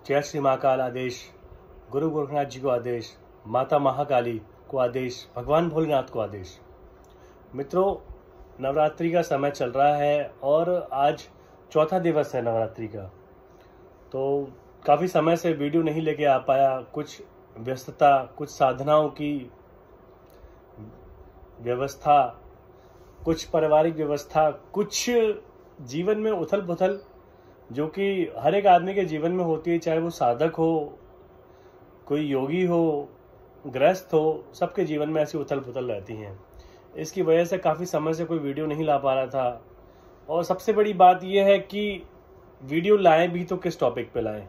जय श्री महाकाल आदेश, गुरु गोरखनाथ जी को आदेश, माता महाकाली को आदेश, भगवान भोलेनाथ को आदेश। मित्रों, नवरात्रि का समय चल रहा है और आज चौथा दिवस है नवरात्रि का। तो काफ़ी समय से वीडियो नहीं लेके आ पाया, कुछ व्यस्तता, कुछ साधनाओं की व्यवस्था, कुछ पारिवारिक व्यवस्था, कुछ जीवन में उथल पुथल जो कि हर एक आदमी के जीवन में होती है, चाहे वो साधक हो, कोई योगी हो, गृहस्थ हो, सबके जीवन में ऐसी उथल पुथल रहती हैं। इसकी वजह से काफ़ी समय से कोई वीडियो नहीं ला पा रहा था। और सबसे बड़ी बात यह है कि वीडियो लाएं भी तो किस टॉपिक पे लाएं,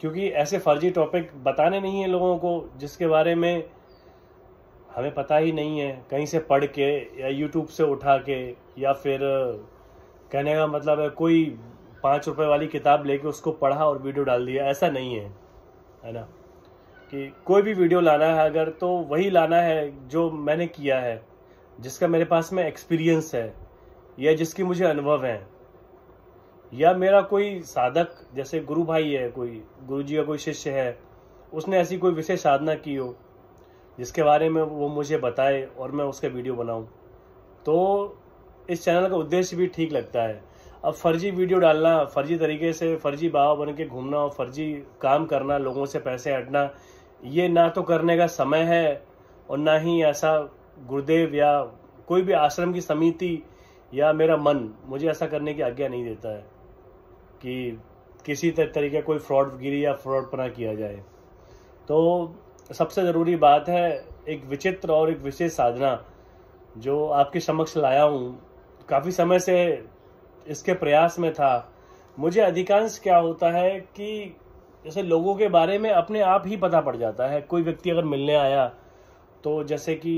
क्योंकि ऐसे फर्जी टॉपिक बताने नहीं हैं लोगों को जिसके बारे में हमें पता ही नहीं है। कहीं से पढ़ के या यूट्यूब से उठा के, या फिर कहने का मतलब है कोई 5 रुपए वाली किताब लेके उसको पढ़ा और वीडियो डाल दिया, ऐसा नहीं है ना। कि कोई भी वीडियो लाना है अगर, तो वही लाना है जो मैंने किया है, जिसका मेरे पास में एक्सपीरियंस है, या जिसकी मुझे अनुभव है, या मेरा कोई साधक जैसे गुरु भाई है, कोई गुरु जी का कोई शिष्य है, उसने ऐसी कोई विशेष साधना की हो जिसके बारे में वो मुझे बताए और मैं उसका वीडियो बनाऊं, तो इस चैनल का उद्देश्य भी ठीक लगता है। अब फर्जी वीडियो डालना, फर्जी तरीके से फर्जी बाबा बन के घूमना और फर्जी काम करना, लोगों से पैसे हटना, ये ना तो करने का समय है और ना ही ऐसा गुरुदेव या कोई भी आश्रम की समिति या मेरा मन मुझे ऐसा करने की आज्ञा नहीं देता है कि किसी तरीके कोई फ्रॉडगिरी या फ्रॉडपना किया जाए। तो सबसे ज़रूरी बात है एक विचित्र और एक विशेष साधना जो आपके समक्ष लाया हूँ। काफ़ी समय से इसके प्रयास में था। मुझे अधिकांश क्या होता है कि जैसे लोगों के बारे में अपने आप ही पता पड़ जाता है। कोई व्यक्ति अगर मिलने आया तो जैसे कि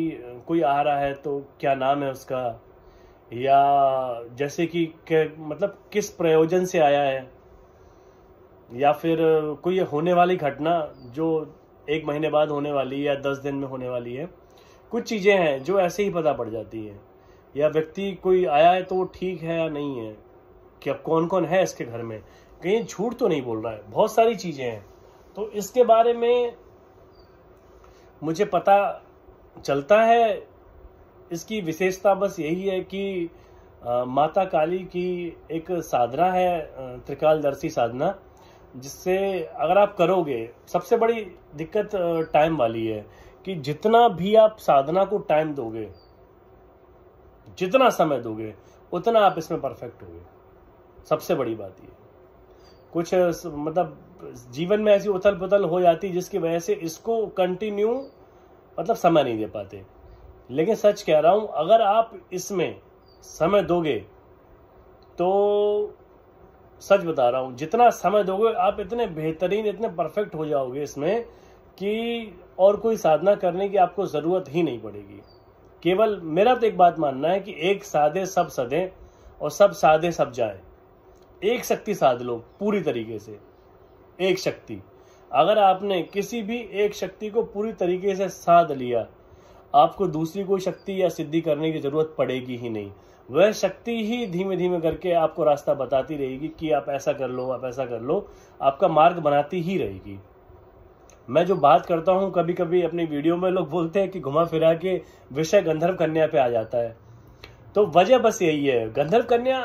कोई आ रहा है तो क्या नाम है उसका, या जैसे कि मतलब किस प्रयोजन से आया है, या फिर कोई होने वाली घटना जो 1 महीने बाद होने वाली है या 10 दिन में होने वाली है। कुछ चीज़ें हैं जो ऐसे ही पता पड़ जाती हैं। या व्यक्ति कोई आया है तो वो ठीक है या नहीं है, क्या कौन कौन है इसके घर में, कहीं झूठ तो नहीं बोल रहा है, बहुत सारी चीज़ें हैं। तो इसके बारे में मुझे पता चलता है। इसकी विशेषता बस यही है कि माता काली की एक साधना है, त्रिकालदर्शी साधना, जिससे अगर आप करोगे, सबसे बड़ी दिक्कत टाइम वाली है कि जितना भी आप साधना को टाइम दोगे, जितना समय दोगे, उतना आप इसमें परफेक्ट होगे। सबसे बड़ी बात ये, कुछ मतलब जीवन में ऐसी उथल पुथल हो जाती है जिसकी वजह से इसको कंटिन्यू मतलब समय नहीं दे पाते। लेकिन सच कह रहा हूं, अगर आप इसमें समय दोगे तो सच बता रहा हूं, जितना समय दोगे आप इतने बेहतरीन, इतने परफेक्ट हो जाओगे इसमें कि और कोई साधना करने की आपको जरूरत ही नहीं पड़ेगी। केवल मेरा तो एक बात मानना है कि एक साधे सब सधे और सब साधे सब जाए। एक शक्ति साध लो पूरी तरीके से। एक शक्ति, अगर आपने किसी भी एक शक्ति को पूरी तरीके से साध लिया, आपको दूसरी कोई शक्ति या सिद्धि करने की जरूरत पड़ेगी ही नहीं। वह शक्ति ही धीमे धीमे करके आपको रास्ता बताती रहेगी कि आप ऐसा कर लो, आप ऐसा कर लो, आपका मार्ग बनाती ही रहेगी। मैं जो बात करता हूं, कभी कभी अपनी वीडियो में लोग बोलते हैं कि घुमा फिरा के विषय गंधर्व कन्या पे आ जाता है। तो वजह बस यही है, गंधर्व कन्या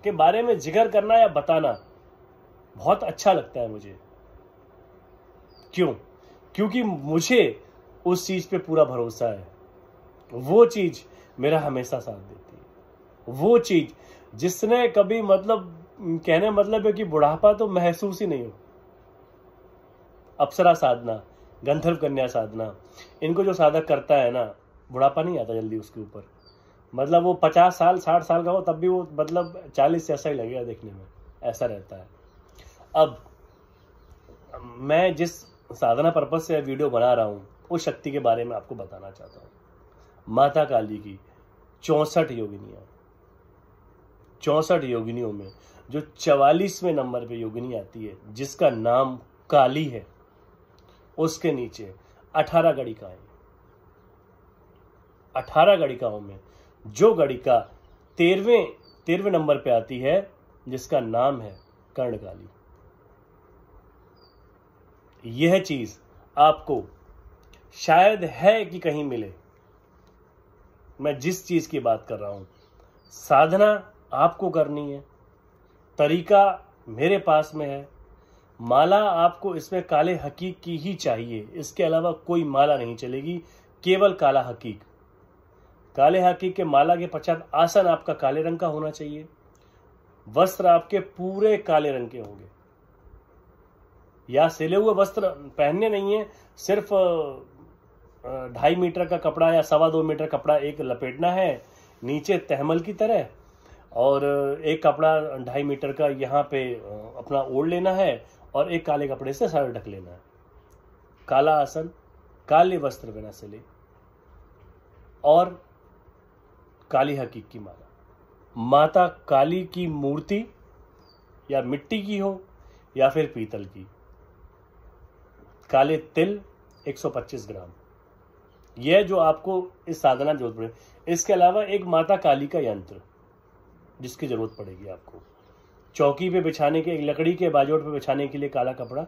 के बारे में जिक्र करना या बताना बहुत अच्छा लगता है मुझे। क्यों? क्योंकि मुझे उस चीज पे पूरा भरोसा है। वो चीज मेरा हमेशा साथ देती है। वो चीज जिसने कभी मतलब कहने मतलब है कि बुढ़ापा तो महसूस ही नहीं हो। अप्सरा साधना, गंधर्व कन्या साधना, इनको जो साधक करता है ना, बुढ़ापा नहीं आता जल्दी उसके ऊपर। मतलब वो 50 साल 60 साल का हो तब भी वो मतलब 40 जैसा ही लगेगा देखने में, ऐसा रहता है। अब मैं जिस साधना पर्पज से वीडियो बना रहा हूँ उस शक्ति के बारे में आपको बताना चाहता हूँ। माता काली की 64 योगिनियाँ, 64 योगिनियों में जो 44वें नंबर पे योगिनी आती है जिसका नाम काली है, उसके नीचे 18 गणिकाएं। 18 गणिकाओं में जो गणिका 13वें नंबर पे आती है जिसका नाम है कर्णकाली। यह चीज आपको शायद है कि कहीं मिले। मैं जिस चीज की बात कर रहा हूं, साधना आपको करनी है, तरीका मेरे पास में है, माला आपको इसमें काले हकीक की ही चाहिए, इसके अलावा कोई माला नहीं चलेगी, केवल काला हकीक। काले हकीक के माला के पश्चात आसन आपका काले रंग का होना चाहिए, वस्त्र आपके पूरे काले रंग के होंगे, या सिले हुए वस्त्र पहनने नहीं है, सिर्फ 2.5 मीटर का कपड़ा या 2.25 मीटर कपड़ा एक लपेटना है नीचे तहमल की तरह, और एक कपड़ा 2.5 मीटर का यहाँ पे अपना ओढ़ लेना है, और एक काले कपड़े से सर ढक लेना है। काला आसन, काले वस्त्र बिना सिले, और काली हकीक की माला। माता काली की मूर्ति या मिट्टी की हो या फिर पीतल की। काले तिल 125 ग्राम, यह जो आपको इस साधना जरूरत पड़े। इसके अलावा एक माता काली का यंत्र जिसकी जरूरत पड़ेगी आपको। चौकी पे बिछाने के, एक लकड़ी के बाजोट पे बिछाने के लिए काला कपड़ा।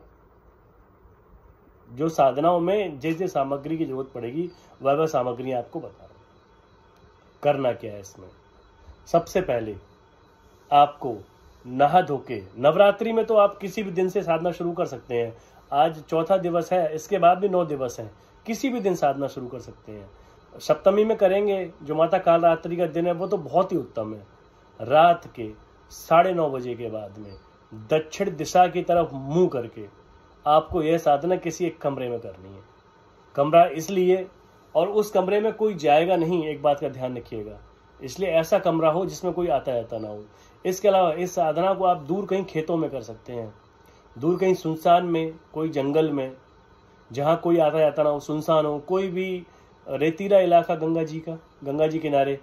जो साधनाओं में जिस जिस सामग्री की जरूरत पड़ेगी वह सामग्री आपको बता रहा हूं। करना क्या है इसमें, सबसे पहले आपको नहा धो के, नवरात्रि में तो आप किसी भी दिन से साधना शुरू कर सकते हैं। आज चौथा दिवस है, इसके बाद भी 9 दिवस हैं, किसी भी दिन साधना शुरू कर सकते हैं। सप्तमी में करेंगे, जो माता कालरात्रि का दिन है, वो तो बहुत ही उत्तम है। रात के 9:30 बजे के बाद में दक्षिण दिशा की तरफ मुंह करके आपको यह साधना किसी एक कमरे में करनी है। कमरा इसलिए, और उस कमरे में कोई जाएगा नहीं, एक बात का ध्यान रखिएगा, इसलिए ऐसा कमरा हो जिसमें कोई आता जाता ना हो। इसके अलावा इस साधना को आप दूर कहीं खेतों में कर सकते हैं, दूर कहीं सुनसान में, कोई जंगल में, जहाँ कोई आता जाता ना हो, सुनसान हो, कोई भी रेतीला इलाका गंगा जी किनारे,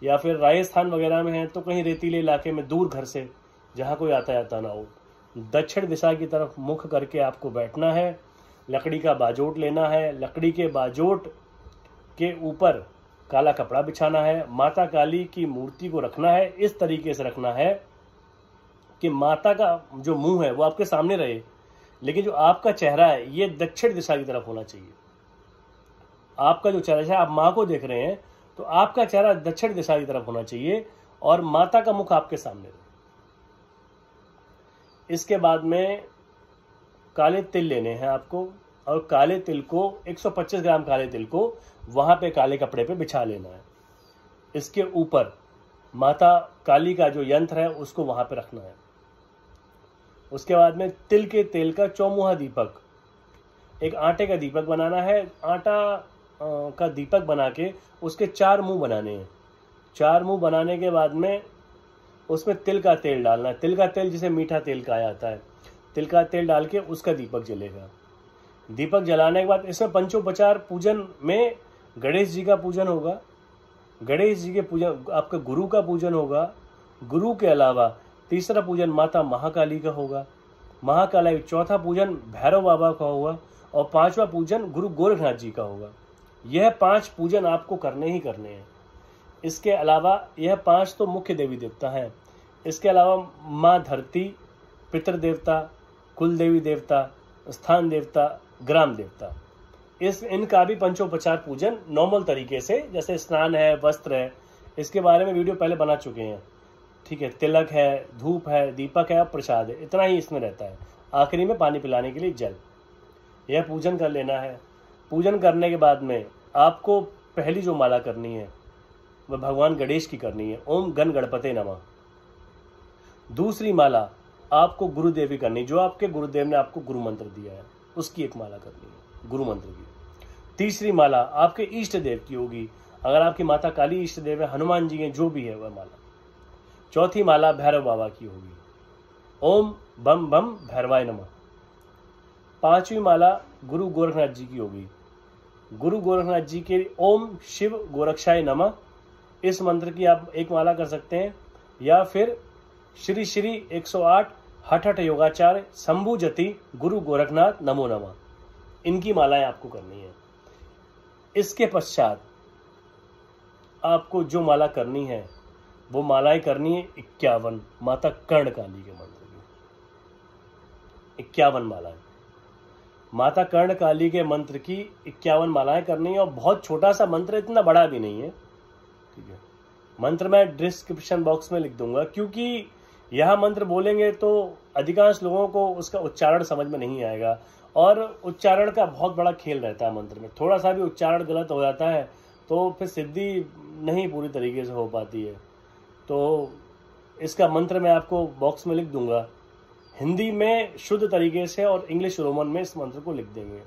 या फिर राजस्थान वगैरह में है तो कहीं रेतीले इलाके में दूर घर से, जहाँ कोई आता जाता ना हो। दक्षिण दिशा की तरफ मुख करके आपको बैठना है, लकड़ी का बाजोट लेना है, लकड़ी के बाजोट के ऊपर काला कपड़ा बिछाना है, माता काली की मूर्ति को रखना है, इस तरीके से रखना है कि माता का जो मुंह है वो आपके सामने रहे, लेकिन जो आपका चेहरा है ये दक्षिण दिशा की तरफ होना चाहिए। आपका जो चेहरा है, आप माँ को देख रहे हैं तो आपका चेहरा दक्षिण दिशा की तरफ होना चाहिए, और माता का मुख आपके सामने रहे। इसके बाद में काले तिल लेने हैं आपको, और काले तिल को 125 ग्राम काले तिल को वहां पे काले कपड़े पे बिछा लेना है। इसके ऊपर माता काली का जो यंत्र है उसको वहां पे रखना है। उसके बाद में तिल के तेल का चौमुहा दीपक, एक आटे का दीपक बनाना है। आटा का दीपक बना के उसके 4 मुंह बनाने हैं। 4 मुंह बनाने के बाद में उसमें तिल का तेल डालना है। तिल का तेल जिसे मीठा तेल कहा जाता है, तिल का तेल डाल के उसका दीपक जलेगा। दीपक जलाने के बाद इसमें पंचोपचार पूजन में गणेश जी का पूजन होगा, गणेश जी के पूजन, आपका गुरु का पूजन होगा। गुरु के अलावा तीसरा पूजन माता महाकाली का होगा, महाकाली। चौथा पूजन भैरव बाबा का होगा, और 5वां पूजन गुरु गोरखनाथ जी का होगा। यह 5 पूजन आपको करने ही करने हैं। इसके अलावा यह 5 तो मुख्य देवी देवता हैं। इसके अलावा माँ धरती, पितृदेवता, कुल देवी देवता, स्थान देवता, ग्राम देवता, इनका भी पंचोपचार पूजन नॉर्मल तरीके से, जैसे स्नान है, वस्त्र है, इसके बारे में वीडियो पहले बना चुके हैं। ठीक है, तिलक है, धूप है, दीपक है, प्रसाद है, इतना ही इसमें रहता है। आखिरी में पानी पिलाने के लिए जल। यह पूजन कर लेना है। पूजन करने के बाद में आपको पहली जो माला करनी है वह भगवान गणेश की करनी है, ओम गण गणपते नमः। दूसरी माला आपको गुरुदेव की करनी, जो आपके गुरुदेव ने आपको गुरु मंत्र दिया है उसकी एक माला करनी है, गुरु मंत्र की। तीसरी माला आपके इष्ट देव की होगी, अगर आपकी माता काली इष्ट देव है, हनुमान जी हैं, जो भी है वह माला। चौथी माला भैरव बाबा की होगी, ओम बम बम भैरवाय नमः। 5वीं माला गुरु गोरखनाथ जी की होगी, गुरु गोरखनाथ जी के ओम शिव गोरक्षाय नमः। इस मंत्र की आप एक माला कर सकते हैं, या फिर श्री श्री 108 हठ हठ योगाचार्य शंभु जति गुरु गोरखनाथ नमो नमः। इनकी मालाएं आपको करनी है। इसके पश्चात आपको जो माला करनी है वो मालाएं करनी है 51 माता कर्णकाली के मंत्र की, 51 मालाएं। माता कर्णकाली के मंत्र की 51 मालाएं करनी है और बहुत छोटा सा मंत्र, इतना बड़ा भी नहीं है, ठीक है। मंत्र मैं डिस्क्रिप्शन बॉक्स में लिख दूंगा, क्योंकि यह मंत्र बोलेंगे तो अधिकांश लोगों को उसका उच्चारण समझ में नहीं आएगा और उच्चारण का बहुत बड़ा खेल रहता है मंत्र में। थोड़ा सा भी उच्चारण गलत हो जाता है तो फिर सिद्धि नहीं पूरी तरीके से हो पाती है। तो इसका मंत्र मैं आपको बॉक्स में लिख दूंगा, हिंदी में शुद्ध तरीके से और इंग्लिश रोमन में इस मंत्र को लिख देंगे।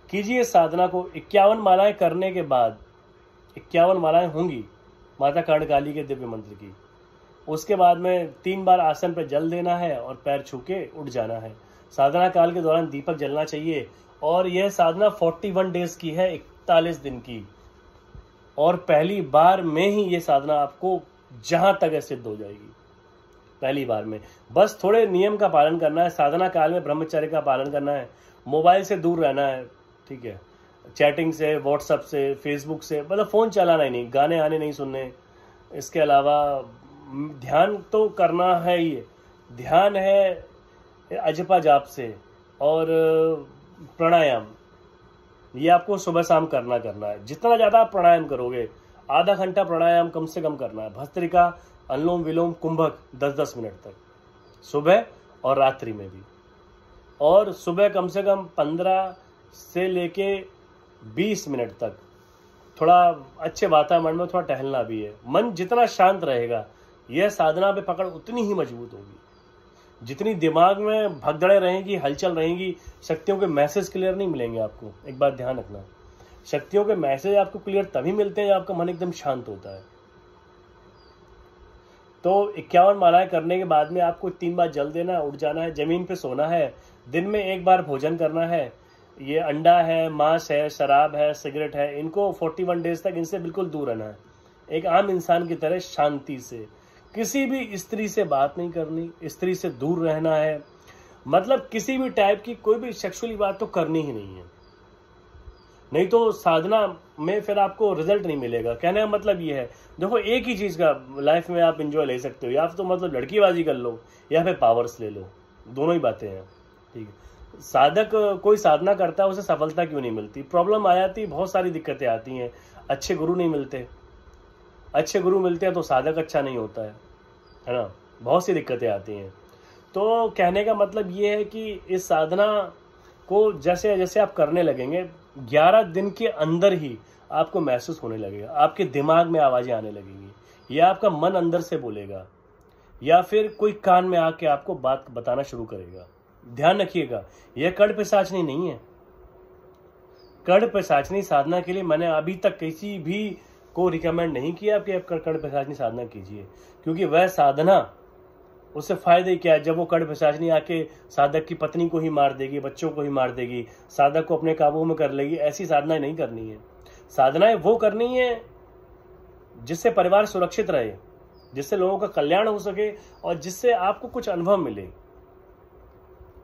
कीजिए साधना को। 51 मालाएं करने के बाद 51 मालाएं होंगी माता कर्णकाली के दिव्य मंत्र की। उसके बाद में 3 बार आसन पर जल देना है और पैर छू के उठ जाना है। साधना काल के दौरान दीपक जलना चाहिए और यह साधना 41 डेज की है, 41 दिन की, और पहली बार में ही ये साधना आपको जहां तक सिद्ध हो जाएगी, पहली बार में। बस थोड़े नियम का पालन करना है। साधना काल में ब्रह्मचर्य का पालन करना है, मोबाइल से दूर रहना है, ठीक है, चैटिंग से, व्हाट्सएप से, फेसबुक से, मतलब फ़ोन चलाना ही नहीं, गाने आने नहीं सुनने। इसके अलावा ध्यान तो करना है ही, ध्यान है अजपा जाप से और प्राणायाम, ये आपको सुबह शाम करना है। जितना ज़्यादा आप प्राणायाम करोगे, आधा घंटा प्राणायाम कम से कम करना है। भस्त्रिका, अनुलोम विलोम, कुंभक 10-10 मिनट तक, सुबह और रात्रि में भी। और सुबह कम से कम 15 से लेके 20 मिनट तक थोड़ा अच्छे वातावरण में थोड़ा टहलना भी है। मन जितना शांत रहेगा, यह साधना पे पकड़ उतनी ही मजबूत होगी। जितनी दिमाग में भगदड़े रहेंगी, हलचल रहेंगी, शक्तियों के मैसेज क्लियर नहीं मिलेंगे आपको। एक बात ध्यान रखना, शक्तियों के मैसेज आपको क्लियर तभी मिलते हैं जब आपका मन एकदम शांत होता है। तो 51 मालाएं करने के बाद में आपको 3 बार जल देना, उठ जाना है, जमीन पे सोना है, दिन में 1 बार भोजन करना है। ये अंडा है, मांस है, शराब है, सिगरेट है, इनको 41 डेज तक इनसे बिल्कुल दूर रहना है। एक आम इंसान की तरह शांति से, किसी भी स्त्री से बात नहीं करनी, स्त्री से दूर रहना है, मतलब किसी भी टाइप की कोई भी सेक्सुअली बात तो करनी ही नहीं है, नहीं तो साधना में फिर आपको रिजल्ट नहीं मिलेगा। कहने का मतलब ये है, देखो एक ही चीज का लाइफ में आप एंजॉय ले सकते हो, या तो मतलब लड़कीबाजी कर लो या फिर पावर्स ले लो, दोनों ही बातें हैं, ठीक है। साधक कोई साधना करता है, उसे सफलता क्यों नहीं मिलती? प्रॉब्लम आ जाती, बहुत सारी दिक्कतें आती हैं, अच्छे गुरु नहीं मिलते, अच्छे गुरु मिलते हैं तो साधक अच्छा नहीं होता है ना, बहुत सी दिक्कतें आती हैं। तो कहने का मतलब ये है कि इस साधना को जैसे जैसे आप करने लगेंगे, 11 दिन के अंदर ही आपको महसूस होने लगेगा, आपके दिमाग में आवाजें आने लगेंगी, या आपका मन अंदर से बोलेगा, या फिर कोई कान में आके आपको बात बताना शुरू करेगा। ध्यान रखिएगा, यह कड़ पिशाचनी नहीं है। कड़ पिशाचनी साधना के लिए मैंने अभी तक किसी भी को रिकमेंड नहीं किया कि आप कड़ पिशाचनी साधना कीजिए, क्योंकि वह साधना, उससे फायदे क्या है? जब वो कड़ पिशाचनी आके साधक की पत्नी को ही मार देगी, बच्चों को ही मार देगी, साधक को अपने काबू में कर लेगी, ऐसी साधनाएं नहीं करनी है। साधनाएं वो करनी है जिससे परिवार सुरक्षित रहे, जिससे लोगों का कल्याण हो सके और जिससे आपको कुछ अनुभव मिले,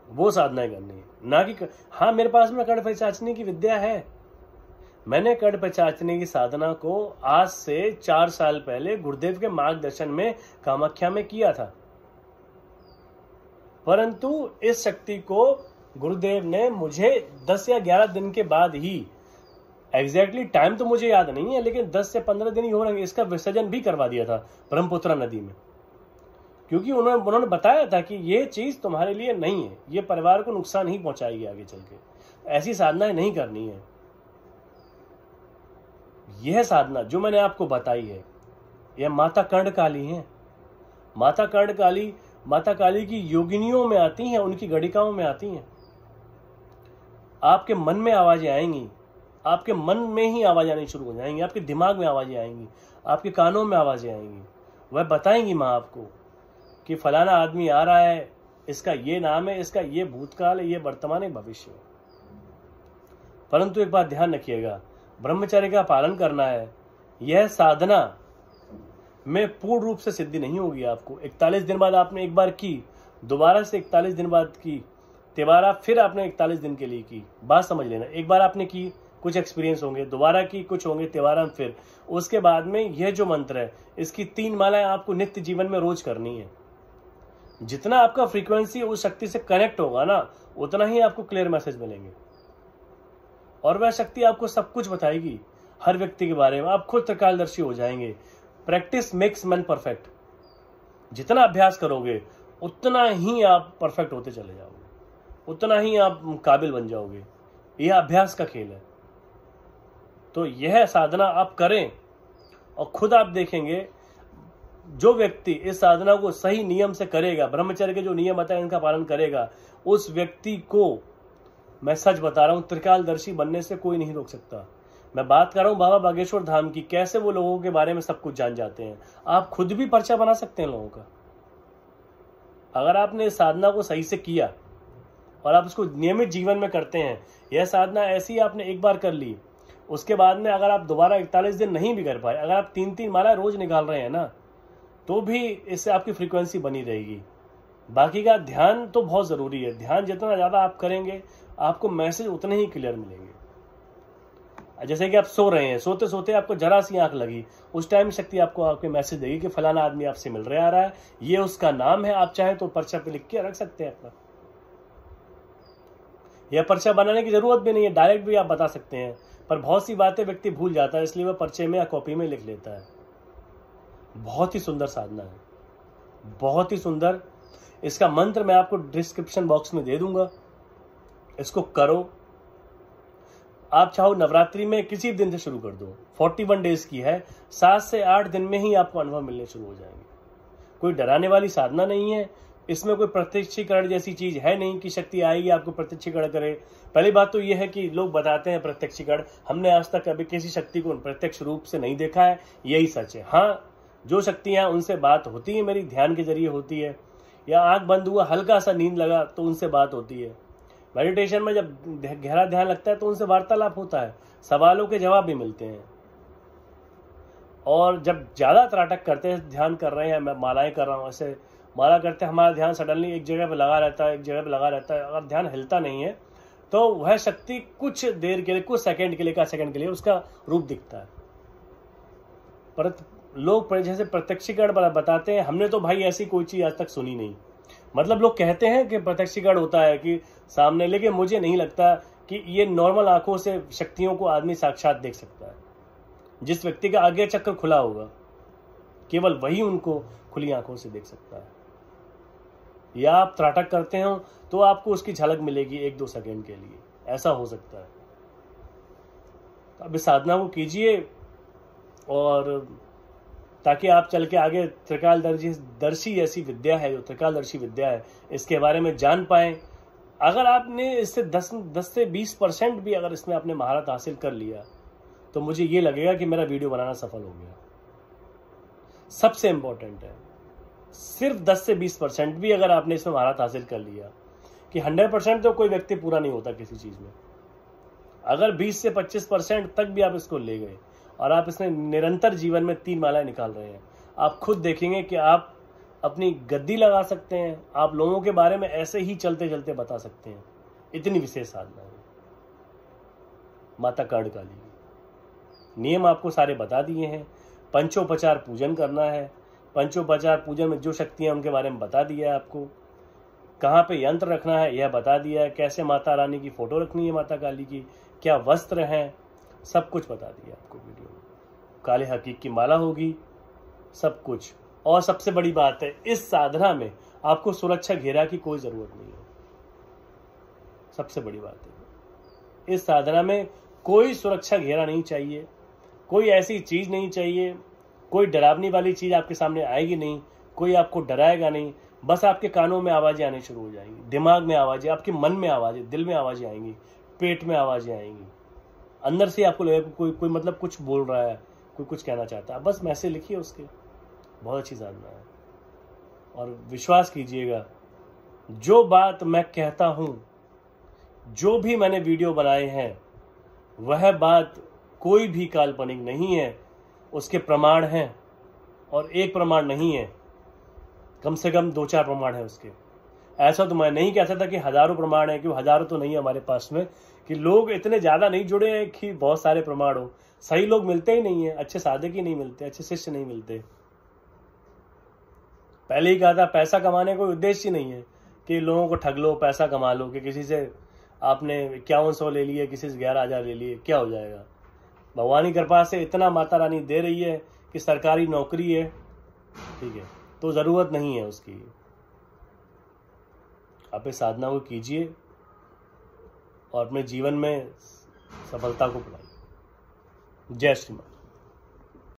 वो साधनाएं करनी है। ना कि हाँ मेरे पास में कड़ पिशाचनी की विद्या है, मैंने कड़ पिशाचनी की साधना को आज से 4 साल पहले गुरुदेव के मार्गदर्शन में कामाख्या में किया था, परंतु इस शक्ति को गुरुदेव ने मुझे 10 या 11 दिन के बाद ही, एग्जैक्टली टाइम तो मुझे याद नहीं है, लेकिन 10 से 15 दिन ही हो रहे, इसका विसर्जन भी करवा दिया था ब्रह्मपुत्रा नदी में, क्योंकि उन्होंने बताया था कि ये चीज तुम्हारे लिए नहीं है, ये परिवार को नुकसान ही पहुंचाएगी आगे चल के, ऐसी साधनाएं नहीं करनी है। यह साधना जो मैंने आपको बताई है, यह माता कर्णकाली है। माता कर्णकाली माता काली की योगिनियों में आती हैं, उनकी गणिकाओं में आती हैं। आपके मन में आवाजें आएंगी, आपके मन में ही आवाजें आनी शुरू हो जाएंगी, आपके दिमाग में आवाजें आएंगी, आपके कानों में आवाजें आएंगी। वह बताएंगी माँ आपको कि फलाना आदमी आ रहा है, इसका ये नाम है, इसका ये भूतकाल है, ये वर्तमान है, भविष्य है। परंतु एक बात ध्यान रखिएगा, ब्रह्मचर्य का पालन करना है। यह साधना में पूर्ण रूप से सिद्धि नहीं होगी आपको। 41 दिन बाद आपने एक बार की, दोबारा से 41 दिन बाद की, तिबारा फिर आपने 41 दिन के लिए की। बात समझ लेना, एक बार आपने की, कुछ एक्सपीरियंस होंगे, दोबारा की कुछ होंगे, तिबारा फिर, उसके बाद में यह जो मंत्र है, इसकी 3 मालाएं आपको नित्य जीवन में रोज करनी है। जितना आपका फ्रीक्वेंसी उस शक्ति से कनेक्ट होगा ना, उतना ही आपको क्लियर मैसेज मिलेंगे, और वह शक्ति आपको सब कुछ बताएगी हर व्यक्ति के बारे में। आप खुद त्रिकालदर्शी हो जाएंगे। Practice makes man perfect. जितना अभ्यास करोगे उतना ही आप परफेक्ट होते चले जाओगे, उतना ही आप काबिल बन जाओगे। यह अभ्यास का खेल है। तो यह साधना आप करें और खुद आप देखेंगे, जो व्यक्ति इस साधना को सही नियम से करेगा, ब्रह्मचर्य के जो नियम बताए इनका पालन करेगा, उस व्यक्ति को मैं सच बता रहा हूं, त्रिकालदर्शी बनने से कोई नहीं रोक सकता। मैं बात कर रहा हूं बाबा बागेश्वर धाम की, कैसे वो लोगों के बारे में सब कुछ जान जाते हैं। आप खुद भी पर्चा बना सकते हैं लोगों का। अगर आपने इस साधना को सही से किया और आप इसको नियमित जीवन में करते हैं, यह साधना ऐसी आपने एक बार कर ली, उसके बाद में अगर आप दोबारा 41 दिन नहीं भी कर पाए, अगर आप 3-3 माला रोज निकाल रहे हैं ना, तो भी इससे आपकी फ्रीक्वेंसी बनी रहेगी। बाकी का ध्यान तो बहुत जरूरी है। ध्यान जितना ज्यादा आप करेंगे, आपको मैसेज उतने ही क्लियर मिलेंगे। जैसे कि आप सो रहे हैं, सोते सोते आपको जरा सी आंख लगी, उस टाइम शक्ति आपको आपके मैसेज देगी कि फलाना आदमी आपसे मिल रहा आ रहा है, ये उसका नाम है। आप चाहे तो पर्चा पे लिख के रख सकते हैं अपना। यह पर्चा बनाने की जरूरत भी नहीं है, डायरेक्ट भी आप बता सकते हैं। पर बहुत सी बातें व्यक्ति भूल जाता है, इसलिए वह पर्चे में या कॉपी में लिख लेता है। बहुत ही सुंदर साधना है, बहुत ही सुंदर। इसका मंत्र मैं आपको डिस्क्रिप्शन बॉक्स में दे दूंगा, इसको करो। आप चाहो नवरात्रि में किसी दिन से शुरू कर दो, 41 डेज की है, 7 से 8 दिन में ही आपको अनुभव मिलने शुरू हो जाएंगे। कोई डराने वाली साधना नहीं है, इसमें कोई प्रत्यक्षीकरण जैसी चीज है नहीं कि शक्ति आएगी आपको प्रत्यक्षीकरण करे। पहली बात तो यह है कि लोग बताते हैं प्रत्यक्षीकरण, हमने आज तक कभी किसी शक्ति को प्रत्यक्ष रूप से नहीं देखा है, यही सच है। हाँ, जो शक्तियां उनसे बात होती है मेरी ध्यान के जरिए होती है, या आंख बंद हुआ हल्का सा नींद लगा तो उनसे बात होती है। मेडिटेशन में जब गहरा ध्यान लगता है तो उनसे वार्तालाप होता है, सवालों के जवाब भी मिलते हैं। और जब ज्यादा त्राटक करते हैं, ध्यान कर रहे हैं, मैं मालाएं कर रहा हूं, ऐसे माला करते हैं, हमारा ध्यान सडनली एक जगह पे लगा रहता है, एक जगह पे लगा रहता है। अगर ध्यान हिलता नहीं है तो वह शक्ति कुछ देर के लिए, कुछ सेकंड के लिए, का सेकंड के लिए उसका रूप दिखता है। पर लोग जैसे प्रत्यक्षीकरण बताते हैं, हमने तो भाई ऐसी कोई चीज आज तक सुनी नहीं। मतलब लोग कहते हैं कि प्रत्यक्षीकरण होता है कि सामने, लेकिन मुझे नहीं लगता कि ये नॉर्मल आंखों से शक्तियों को आदमी साक्षात देख सकता है। जिस व्यक्ति का आज्ञा चक्र खुला होगा, केवल वही उनको खुली आंखों से देख सकता है। या आप त्राटक करते हो तो आपको उसकी झलक मिलेगी 1-2 सेकंड के लिए, ऐसा हो सकता है। तो अब इस साधना को कीजिए, और ताकि आप चल के आगे त्रिकालदर्शी ऐसी विद्या है, जो त्रिकालदर्शी विद्या है, इसके बारे में जान पाए। अगर आपने इससे 10 से 20% भी अगर इसमें आपने महारत हासिल कर लिया, तो मुझे ये लगेगा कि मेरा वीडियो बनाना सफल हो गया। सबसे इंपॉर्टेंट है, सिर्फ 10 से 20% भी अगर आपने इसमें महारत हासिल कर लिया, कि 100% तो कोई व्यक्ति पूरा नहीं होता किसी चीज में। अगर 20 से 25% तक भी आप इसको ले गए और आप इसमें निरंतर जीवन में 3 मालाएं निकाल रहे हैं, आप खुद देखेंगे कि आप अपनी गद्दी लगा सकते हैं, आप लोगों के बारे में ऐसे ही चलते चलते बता सकते हैं। इतनी विशेष साधना है माता कर्णकाली की। नियम आपको सारे बता दिए हैं। पंचोपचार पूजन करना है, पंचोपचार पूजन में जो शक्तियां उनके बारे में बता दिया है आपको। कहाँ पे यंत्र रखना है यह बता दिया है, कैसे माता रानी की फोटो रखनी है माता काली की, क्या वस्त्र हैं, सब कुछ बता दिया आपको वीडियो में। काले हकीक की माला होगी, सब कुछ। और सबसे बड़ी बात है, इस साधना में आपको सुरक्षा घेरा की कोई जरूरत नहीं है। सबसे बड़ी बात है, इस साधना में कोई सुरक्षा घेरा नहीं चाहिए, कोई ऐसी चीज नहीं चाहिए, कोई डरावनी वाली चीज आपके सामने आएगी नहीं, कोई आपको डराएगा नहीं। बस आपके कानों में आवाजें आनी शुरू हो जाएंगी, दिमाग में आवाजें, आपके मन में आवाजें, दिल में आवाजें आएंगी, पेट में आवाजें आएंगी। अंदर से आपको लगेगा कोई मतलब कुछ बोल रहा है, कोई कुछ कहना चाहता है। बस मैसेज लिखिए उसके। बहुत अच्छी साधना है। और विश्वास कीजिएगा, जो बात मैं कहता हूं, जो भी मैंने वीडियो बनाए हैं, वह बात कोई भी काल्पनिक नहीं है। उसके प्रमाण हैं, और एक प्रमाण नहीं है, कम से कम 2-4 प्रमाण है उसके। ऐसा तो मैं नहीं कह सकता कि हजारों प्रमाण है, क्योंकि हजारों तो नहीं है हमारे पास में, कि लोग इतने ज्यादा नहीं जुड़े हैं कि बहुत सारे प्रमाण हो। सही लोग मिलते ही नहीं है, अच्छे साधक ही नहीं मिलते, अच्छे शिष्य नहीं मिलते। पहले ही कहा था पैसा कमाने का कोई उद्देश्य ही नहीं है कि लोगों को ठग लो, पैसा कमा लो, कि किसी से आपने 5100 ले लिए, किसी से 11,000 ले लिए, क्या हो जाएगा। भगवान की कृपा से इतना माता रानी दे रही है कि सरकारी नौकरी है, ठीक है, तो ज़रूरत नहीं है उसकी। आप इस साधना को कीजिए और अपने जीवन में सफलता को पाइए। जय श्री माता।